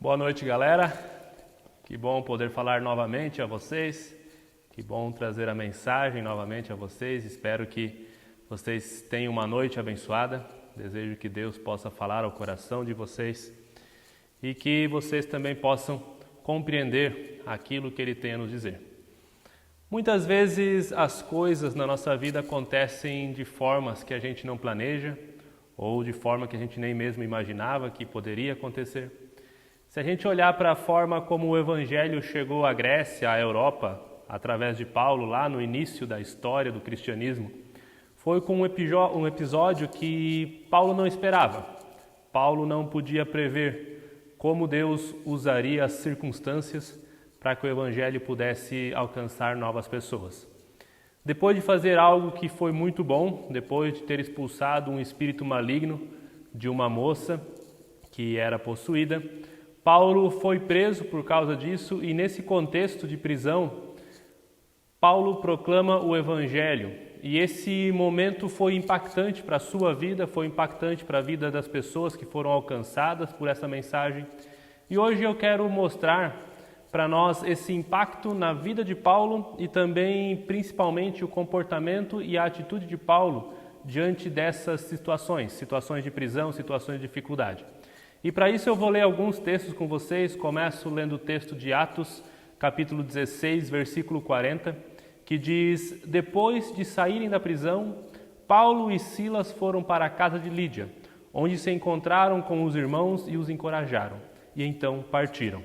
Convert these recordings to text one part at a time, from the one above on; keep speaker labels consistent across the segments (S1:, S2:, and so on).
S1: Boa noite, galera. Que bom poder falar novamente a vocês. Que bom trazer a mensagem novamente a vocês. Espero que vocês tenham uma noite abençoada. Desejo que Deus possa falar ao coração de vocês e que vocês também possam compreender aquilo que Ele tem a nos dizer. Muitas vezes as coisas na nossa vida acontecem de formas que a gente não planeja ou de forma que a gente nem mesmo imaginava que poderia acontecer. Se a gente olhar para a forma como o Evangelho chegou à Grécia, à Europa, através de Paulo, lá no início da história do cristianismo, foi com um episódio que Paulo não esperava. Paulo não podia prever como Deus usaria as circunstâncias para que o Evangelho pudesse alcançar novas pessoas. Depois de fazer algo que foi muito bom, depois de ter expulsado um espírito maligno de uma moça que era possuída, Paulo foi preso por causa disso e nesse contexto de prisão, Paulo proclama o Evangelho. E esse momento foi impactante para a sua vida, foi impactante para a vida das pessoas que foram alcançadas por essa mensagem. E hoje eu quero mostrar para nós esse impacto na vida de Paulo e também, principalmente, o comportamento e a atitude de Paulo diante dessas situações de prisão, situações de dificuldade. E para isso eu vou ler alguns textos com vocês. Começo lendo o texto de Atos, capítulo 16, versículo 40, que diz: Depois de saírem da prisão, Paulo e Silas foram para a casa de Lídia, onde se encontraram com os irmãos e os encorajaram, e então partiram.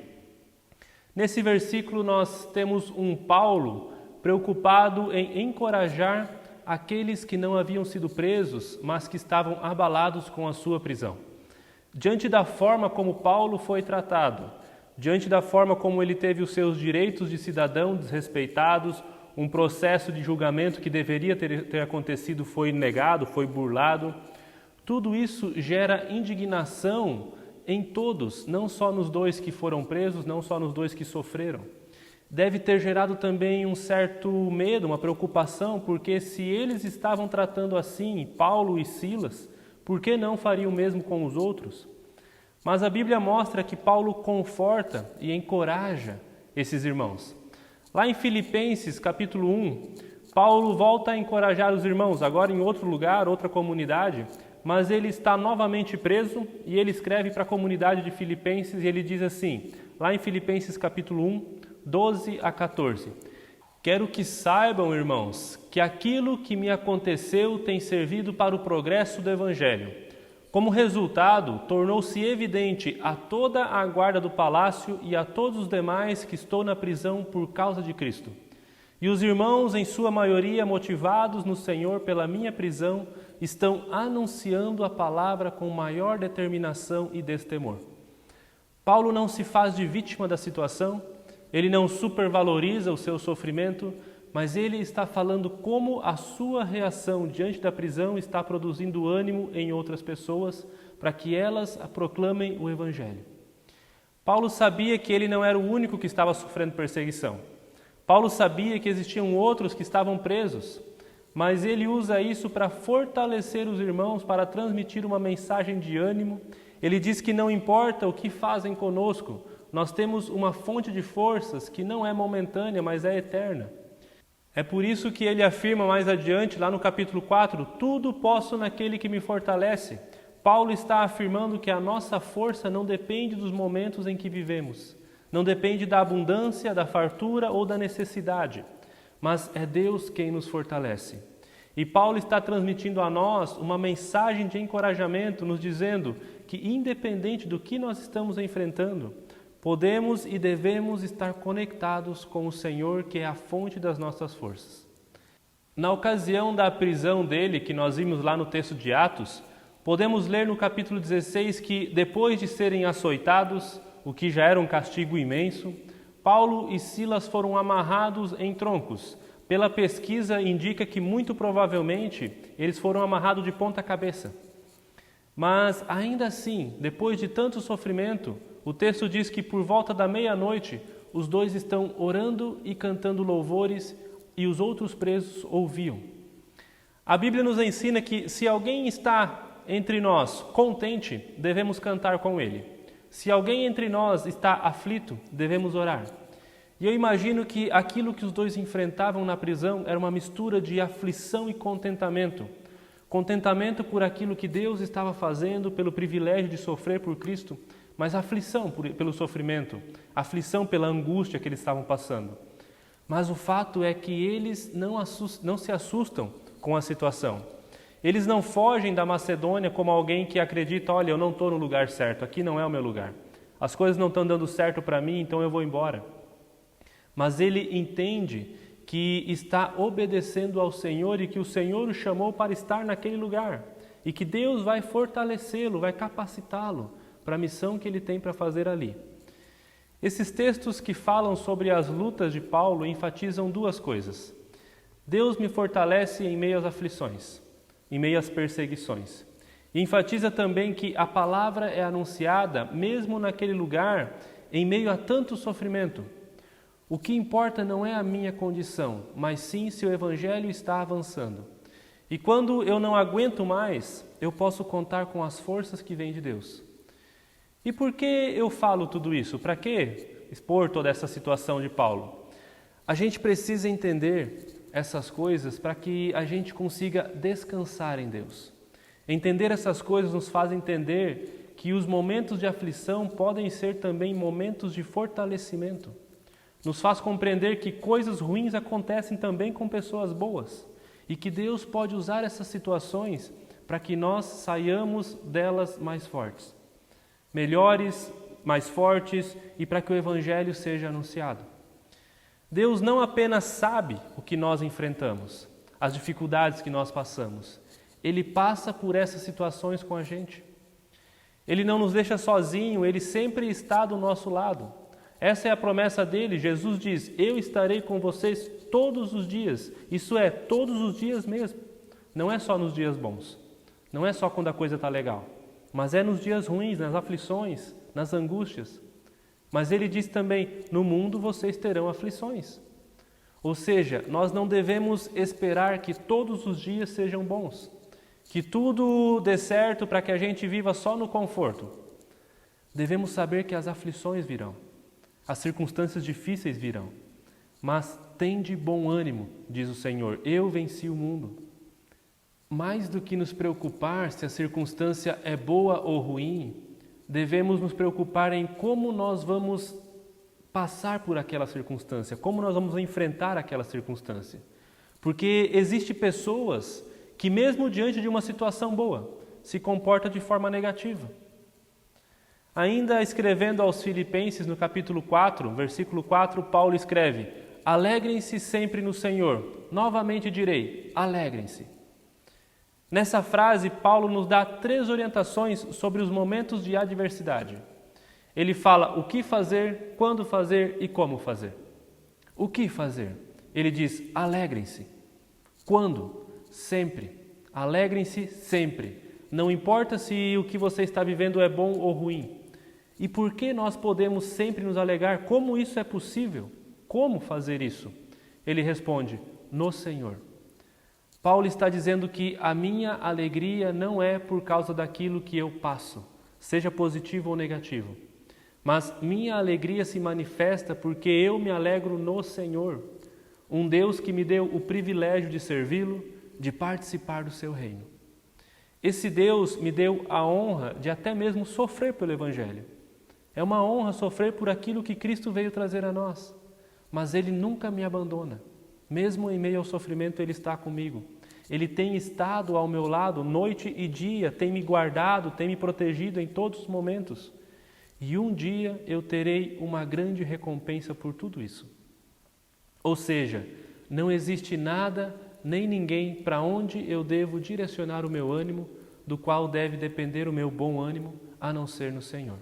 S1: Nesse versículo nós temos um Paulo preocupado em encorajar aqueles que não haviam sido presos, mas que estavam abalados com a sua prisão. Diante da forma como Paulo foi tratado, diante da forma como ele teve os seus direitos de cidadão desrespeitados, um processo de julgamento que deveria ter acontecido foi negado, foi burlado, tudo isso gera indignação em todos, não só nos dois que foram presos, não só nos dois que sofreram. Deve ter gerado também um certo medo, uma preocupação, porque se eles estavam tratando assim, Paulo e Silas, por que não faria o mesmo com os outros? Mas a Bíblia mostra que Paulo conforta e encoraja esses irmãos. Lá em Filipenses, capítulo 1, Paulo volta a encorajar os irmãos, agora em outro lugar, outra comunidade, mas ele está novamente preso e ele escreve para a comunidade de Filipenses e ele diz assim, lá em Filipenses, capítulo 1, 12 a 14. Quero que saibam, irmãos, que aquilo que me aconteceu tem servido para o progresso do Evangelho. Como resultado, tornou-se evidente a toda a guarda do palácio e a todos os demais que estou na prisão por causa de Cristo. E os irmãos, em sua maioria, motivados no Senhor pela minha prisão, estão anunciando a palavra com maior determinação e destemor. Paulo não se faz de vítima da situação, ele não supervaloriza o seu sofrimento, mas ele está falando como a sua reação diante da prisão está produzindo ânimo em outras pessoas para que elas proclamem o Evangelho. Paulo sabia que ele não era o único que estava sofrendo perseguição. Paulo sabia que existiam outros que estavam presos, mas ele usa isso para fortalecer os irmãos, para transmitir uma mensagem de ânimo. Ele diz que não importa o que fazem conosco, nós temos uma fonte de forças que não é momentânea, mas é eterna. É por isso que ele afirma mais adiante, lá no capítulo 4, tudo posso naquele que me fortalece. Paulo está afirmando que a nossa força não depende dos momentos em que vivemos, não depende da abundância, da fartura ou da necessidade, mas é Deus quem nos fortalece. E Paulo está transmitindo a nós uma mensagem de encorajamento, nos dizendo que independente do que nós estamos enfrentando, podemos e devemos estar conectados com o Senhor, que é a fonte das nossas forças. Na ocasião da prisão dele, que nós vimos lá no texto de Atos, podemos ler no capítulo 16 que, depois de serem açoitados, o que já era um castigo imenso, Paulo e Silas foram amarrados em troncos. Pela pesquisa, indica que muito provavelmente eles foram amarrados de ponta cabeça. Mas, ainda assim, depois de tanto sofrimento, o texto diz que por volta da meia-noite, os dois estão orando e cantando louvores e os outros presos ouviam. A Bíblia nos ensina que se alguém está entre nós contente, devemos cantar com ele. Se alguém entre nós está aflito, devemos orar. E eu imagino que aquilo que os dois enfrentavam na prisão era uma mistura de aflição e contentamento. Contentamento por aquilo que Deus estava fazendo, pelo privilégio de sofrer por Cristo, mas aflição pelo sofrimento, aflição pela angústia que eles estavam passando. Mas o fato é que eles não se assustam com a situação. Eles não fogem da Macedônia como alguém que acredita, olha, eu não estou no lugar certo, aqui não é o meu lugar. As coisas não estão dando certo para mim, então eu vou embora. Mas ele entende que está obedecendo ao Senhor e que o Senhor o chamou para estar naquele lugar. E que Deus vai fortalecê-lo, vai capacitá-lo para a missão que ele tem para fazer ali. Esses textos que falam sobre as lutas de Paulo enfatizam duas coisas. Deus me fortalece em meio às aflições, em meio às perseguições. E enfatiza também que a palavra é anunciada mesmo naquele lugar, em meio a tanto sofrimento. O que importa não é a minha condição, mas sim se o Evangelho está avançando. E quando eu não aguento mais, eu posso contar com as forças que vêm de Deus. E por que eu falo tudo isso? Para que expor toda essa situação de Paulo? A gente precisa entender essas coisas para que a gente consiga descansar em Deus. Entender essas coisas nos faz entender que os momentos de aflição podem ser também momentos de fortalecimento. Nos faz compreender que coisas ruins acontecem também com pessoas boas e que Deus pode usar essas situações para que nós saiamos delas mais fortes, melhores, mais fortes e para que o Evangelho seja anunciado. Deus não apenas sabe o que nós enfrentamos, as dificuldades que nós passamos, Ele passa por essas situações com a gente. Ele não nos deixa sozinho, Ele sempre está do nosso lado. Essa é a promessa dele. Jesus diz, eu estarei com vocês todos os dias. Isso é, todos os dias mesmo. Não é só nos dias bons. Não é só quando a coisa está legal. Mas é nos dias ruins, nas aflições, nas angústias. Mas ele diz também, no mundo vocês terão aflições. Ou seja, nós não devemos esperar que todos os dias sejam bons. Que tudo dê certo para que a gente viva só no conforto. Devemos saber que as aflições virão. As circunstâncias difíceis virão, mas tende bom ânimo, diz o Senhor, eu venci o mundo. Mais do que nos preocupar se a circunstância é boa ou ruim, devemos nos preocupar em como nós vamos passar por aquela circunstância, como nós vamos enfrentar aquela circunstância. Porque existem pessoas que mesmo diante de uma situação boa, se comportam de forma negativa. Ainda escrevendo aos Filipenses, no capítulo 4, versículo 4, Paulo escreve, alegrem-se sempre no Senhor. Novamente direi, alegrem-se. Nessa frase, Paulo nos dá 3 orientações sobre os momentos de adversidade. Ele fala o que fazer, quando fazer e como fazer. O que fazer? Ele diz, alegrem-se. Quando? Sempre. Alegrem-se sempre. Não importa se o que você está vivendo é bom ou ruim. E por que nós podemos sempre nos alegrar? Como isso é possível? Como fazer isso? Ele responde, no Senhor. Paulo está dizendo que a minha alegria não é por causa daquilo que eu passo, seja positivo ou negativo. Mas minha alegria se manifesta porque eu me alegro no Senhor, um Deus que me deu o privilégio de servi-lo, de participar do seu reino. Esse Deus me deu a honra de até mesmo sofrer pelo Evangelho. É uma honra sofrer por aquilo que Cristo veio trazer a nós. Mas Ele nunca me abandona. Mesmo em meio ao sofrimento, Ele está comigo. Ele tem estado ao meu lado noite e dia, tem me guardado, tem me protegido em todos os momentos. E um dia eu terei uma grande recompensa por tudo isso. Ou seja, não existe nada nem ninguém para onde eu devo direcionar o meu ânimo, do qual deve depender o meu bom ânimo, a não ser no Senhor.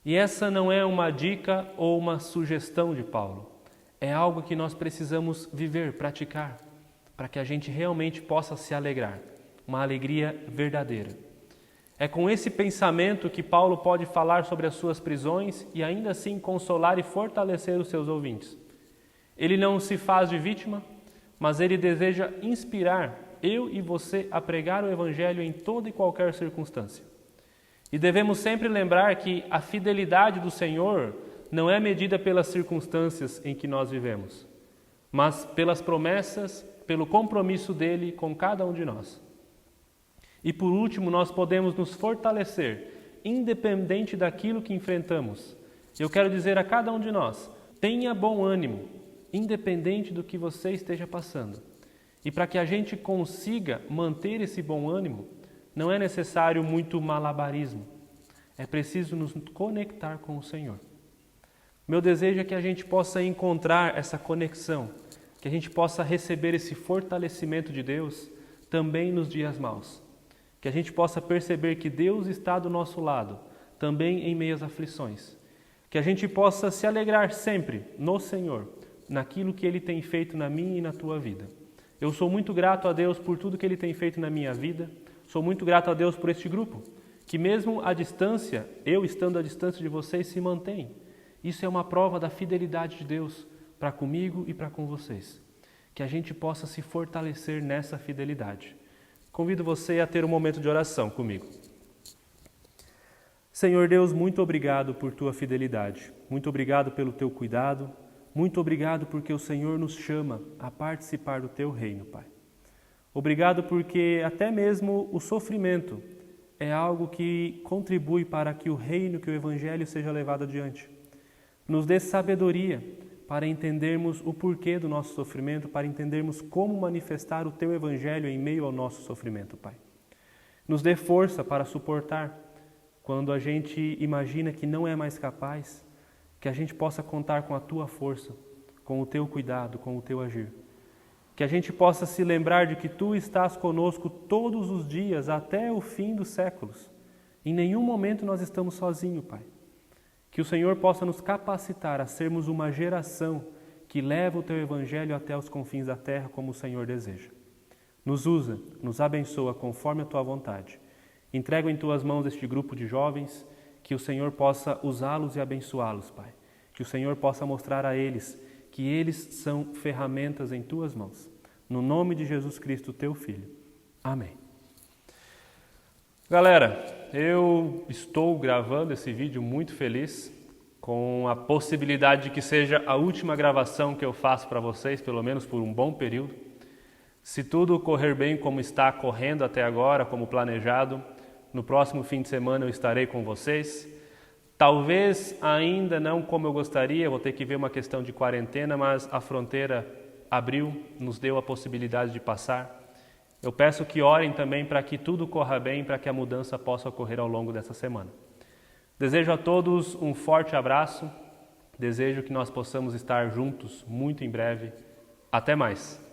S1: E essa não é uma dica ou uma sugestão de Paulo. É algo que nós precisamos viver, praticar, para que a gente realmente possa se alegrar. Uma alegria verdadeira. É com esse pensamento que Paulo pode falar sobre as suas prisões e ainda assim consolar e fortalecer os seus ouvintes. Ele não se faz de vítima, mas ele deseja inspirar eu e você a pregar o Evangelho em toda e qualquer circunstância. E devemos sempre lembrar que a fidelidade do Senhor não é medida pelas circunstâncias em que nós vivemos, mas pelas promessas, pelo compromisso dele com cada um de nós. E por último, nós podemos nos fortalecer, independente daquilo que enfrentamos. Eu quero dizer a cada um de nós, tenha bom ânimo, independente do que você esteja passando. E para que a gente consiga manter esse bom ânimo, não é necessário muito malabarismo. É preciso nos conectar com o Senhor. Meu desejo é que a gente possa encontrar essa conexão, que a gente possa receber esse fortalecimento de Deus também nos dias maus. Que a gente possa perceber que Deus está do nosso lado, também em meio às aflições. Que a gente possa se alegrar sempre no Senhor, naquilo que Ele tem feito na minha e na tua vida. Eu sou muito grato a Deus por tudo que Ele tem feito na minha vida. Sou muito grato a Deus por este grupo, que mesmo à distância, eu estando à distância de vocês, se mantém. Isso é uma prova da fidelidade de Deus para comigo e para com vocês. Que a gente possa se fortalecer nessa fidelidade. Convido você a ter um momento de oração comigo. Senhor Deus, muito obrigado por tua fidelidade. Muito obrigado pelo teu cuidado. Muito obrigado porque o Senhor nos chama a participar do teu reino, Pai. Obrigado porque até mesmo o sofrimento é algo que contribui para que o reino, que o Evangelho seja levado adiante. Nos dê sabedoria para entendermos o porquê do nosso sofrimento, para entendermos como manifestar o Teu Evangelho em meio ao nosso sofrimento, Pai. Nos dê força para suportar quando a gente imagina que não é mais capaz, que a gente possa contar com a Tua força, com o Teu cuidado, com o Teu agir. Que a gente possa se lembrar de que Tu estás conosco todos os dias até o fim dos séculos. Em nenhum momento nós estamos sozinhos, Pai. Que o Senhor possa nos capacitar a sermos uma geração que leva o Teu Evangelho até os confins da terra como o Senhor deseja. Nos usa, nos abençoa conforme a Tua vontade. Entrego em Tuas mãos este grupo de jovens, que o Senhor possa usá-los e abençoá-los, Pai. Que o Senhor possa mostrar a eles que eles são ferramentas em Tuas mãos. No nome de Jesus Cristo, Teu Filho. Amém. Galera, eu estou gravando esse vídeo muito feliz, com a possibilidade de que seja a última gravação que eu faço para vocês, pelo menos por um bom período. Se tudo correr bem como está correndo até agora, como planejado, no próximo fim de semana eu estarei com vocês. Talvez ainda não como eu gostaria, vou ter que ver uma questão de quarentena, mas a fronteira abriu, nos deu a possibilidade de passar. Eu peço que orem também para que tudo corra bem, para que a mudança possa ocorrer ao longo dessa semana. Desejo a todos um forte abraço, desejo que nós possamos estar juntos muito em breve. Até mais!